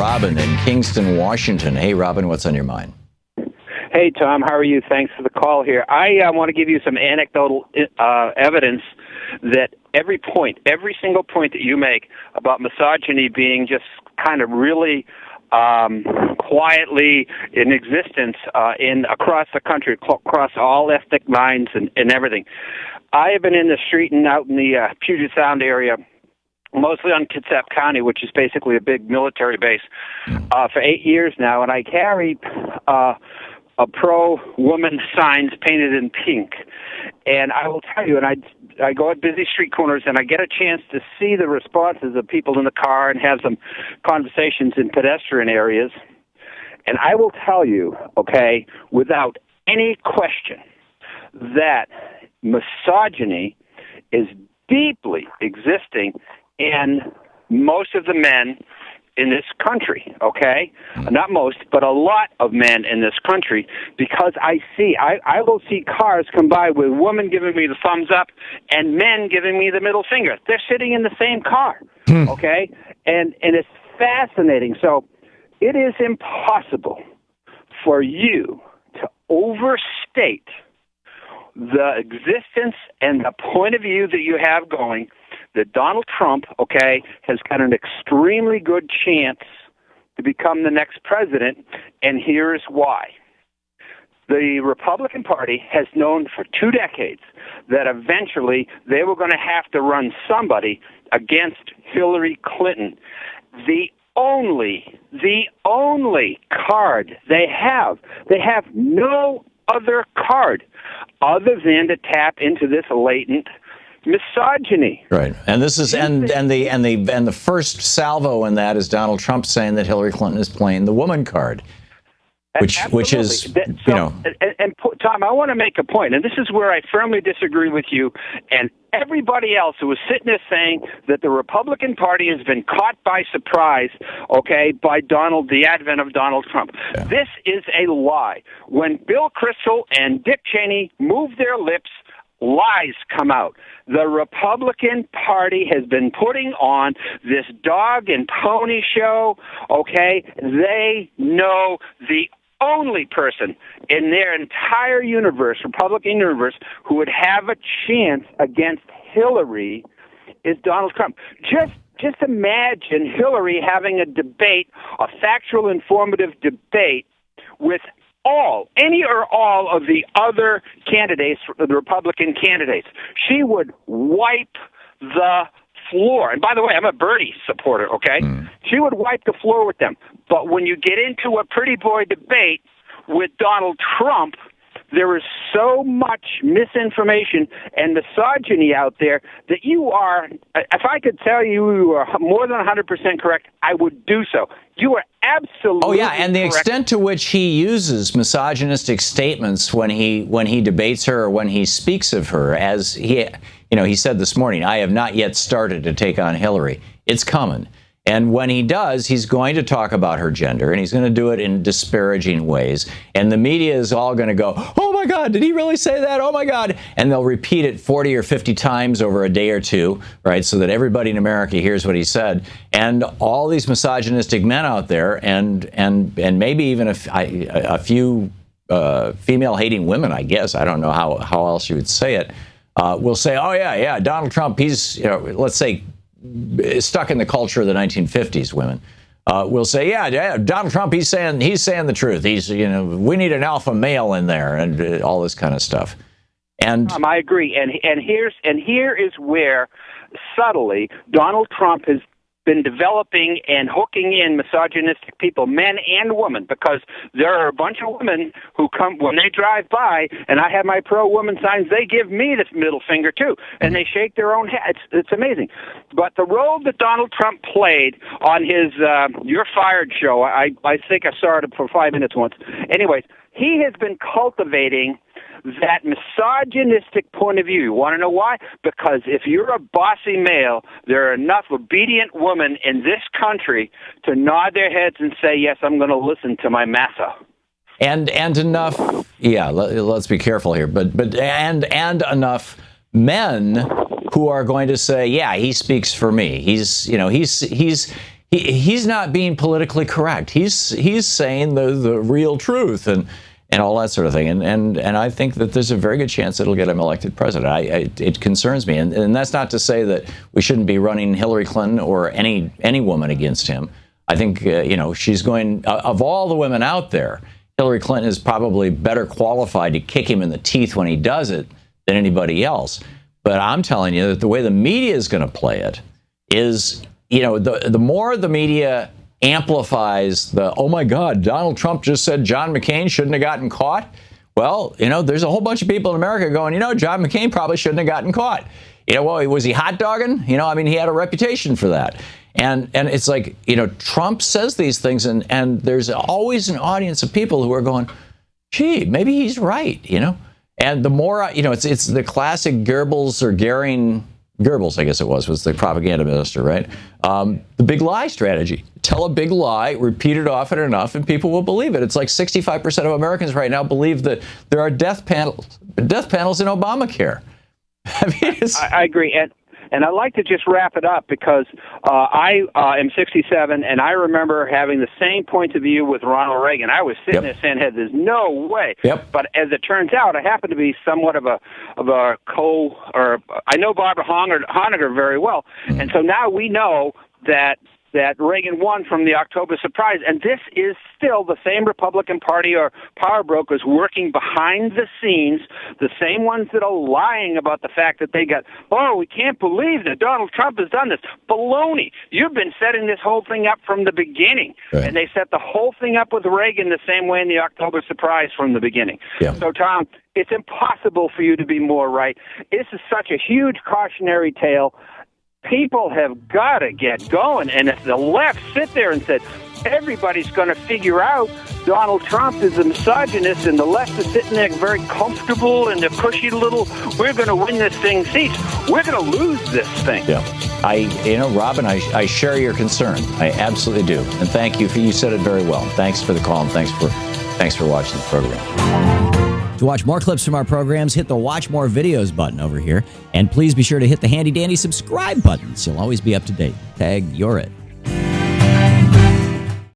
Robin in Kingston, Washington. Hey, Robin, what's on your mind? Hey, Tom, how are you? Thanks for the call here. I want to give you some anecdotal evidence that every single point that you make about misogyny being just kind of really quietly in existence across the country, across all ethnic lines and everything. I have been in the street and out in the Puget Sound area, mostly on Kitsap County, which is basically a big military base, for 8 years now, and I carry a pro-woman signs painted in pink. And I will tell you, and I go at busy street corners, and I get a chance to see the responses of people in the car and have some conversations in pedestrian areas. And I will tell you, okay, without any question, that misogyny is deeply existing in most of the men in this country, okay? Not most, but a lot of men in this country, because I will see cars come by with women giving me the thumbs up and men giving me the middle finger. They're sitting in the same car, okay? And it's fascinating. So it is impossible for you to overstate the existence and the point of view that you have going, that Donald Trump, okay, has got an extremely good chance to become the next president, and here's why. The Republican Party has known for 2 decades that eventually they were going to have to run somebody against Hillary Clinton. The only card they have no other card other than to tap into this latent misogyny. Right, and this is and the first salvo in that is Donald Trump saying that Hillary Clinton is playing the woman card, which is And Tom, I want to make a point, and this is where I firmly disagree with you and everybody else who is sitting there saying that the Republican Party has been caught by surprise, okay, by the advent of Donald Trump. Yeah. This is a lie. When Bill Kristol and Dick Cheney move their lips, lies come out. The Republican Party has been putting on this dog and pony show, okay? They know the only person in their entire universe, Republican universe, who would have a chance against Hillary is Donald Trump. Just imagine Hillary having a debate, a factual, informative debate with any or all of the other candidates, the Republican candidates. She would wipe the floor. And by the way, I'm a Bernie supporter, okay? She would wipe the floor with them. But when you get into a pretty boy debate with Donald Trump, there is so much misinformation and misogyny out there that you are, if I could tell you are more than 100% correct, I would do so. You are absolutely correct. And the extent to which he uses misogynistic statements when he debates her or when he speaks of her, as he said this morning, I have not yet started to take on Hillary. It's coming. And when he does, he's going to talk about her gender, and he's going to do it in disparaging ways. And the media is all going to go, oh, my God, did he really say that? Oh, my God. And they'll repeat it 40 or 50 times over a day or two, right, so that everybody in America hears what he said. And all these misogynistic men out there, and maybe even a few female-hating women, I guess, I don't know how else you would say it, will say, oh, yeah, Donald Trump, he's, let's say, stuck in the culture of the 1950s. Women will say, yeah, Donald Trump, he's saying the truth. He's, we need an alpha male in there, and all this kind of stuff. And I agree. And here is where subtly Donald Trump has been developing and hooking in misogynistic people, men and women, because there are a bunch of women who come, when they drive by, and I have my pro-woman signs, they give me this middle finger too, and they shake their own head. It's amazing. But the role that Donald Trump played on his You're Fired show, I think I saw it for 5 minutes once. Anyways, he has been cultivating that misogynistic point of view. You want to know why? Because if you're a bossy male, there are enough obedient women in this country to nod their heads and say, yes, I'm going to listen to my massa. And enough, let's be careful here, but enough men who are going to say, yeah, he speaks for me. He's he's not being politically correct. He's saying the real truth and all that sort of thing. And I think that there's a very good chance it'll get him elected president. It concerns me. And that's not to say that we shouldn't be running Hillary Clinton or any woman against him. I think, she's going, of all the women out there, Hillary Clinton is probably better qualified to kick him in the teeth when he does it than anybody else. But I'm telling you that the way the media is going to play it is, the more the media amplifies the, oh my God, Donald Trump just said John McCain shouldn't have gotten caught. Well, there's a whole bunch of people in America going, John McCain probably shouldn't have gotten caught. Was he hot dogging? He had a reputation for that. And it's like, Trump says these things and there's always an audience of people who are going, gee, maybe he's right, And the more, it's the classic Goebbels or Goebbels, I guess it was the propaganda minister, right? The big lie strategy. Tell a big lie, repeat it often enough, and people will believe it. It's like 65% of Americans right now believe that there are death panels in Obamacare. I agree. And I'd like to just wrap it up because I am 67, and I remember having the same point of view with Ronald Reagan. I was sitting there saying, hey, there's no way. Yep. But as it turns out, I happen to be somewhat of a I know Barbara Honegger very well. And so now we know that Reagan won from the October surprise. And this is still the same Republican Party or power brokers working behind the scenes, the same ones that are lying about the fact that they got, we can't believe that Donald Trump has done this. Baloney. You've been setting this whole thing up from the beginning. Right. And they set the whole thing up with Reagan the same way in the October surprise from the beginning. Yeah. So, Tom, it's impossible for you to be more right. This is such a huge cautionary tale. People have got to get going. And if the left sit there and said, everybody's going to figure out Donald Trump is a misogynist and the left is sitting there very comfortable and the cushy little, we're going to win this thing seats, we're going to lose this thing. Yeah. Robin, I share your concern. I absolutely do. And thank you. You said it very well. Thanks for the call and thanks for watching the program. To watch more clips from our programs, hit the Watch More Videos button over here. And please be sure to hit the handy-dandy subscribe button so you'll always be up to date. Tag, you're it.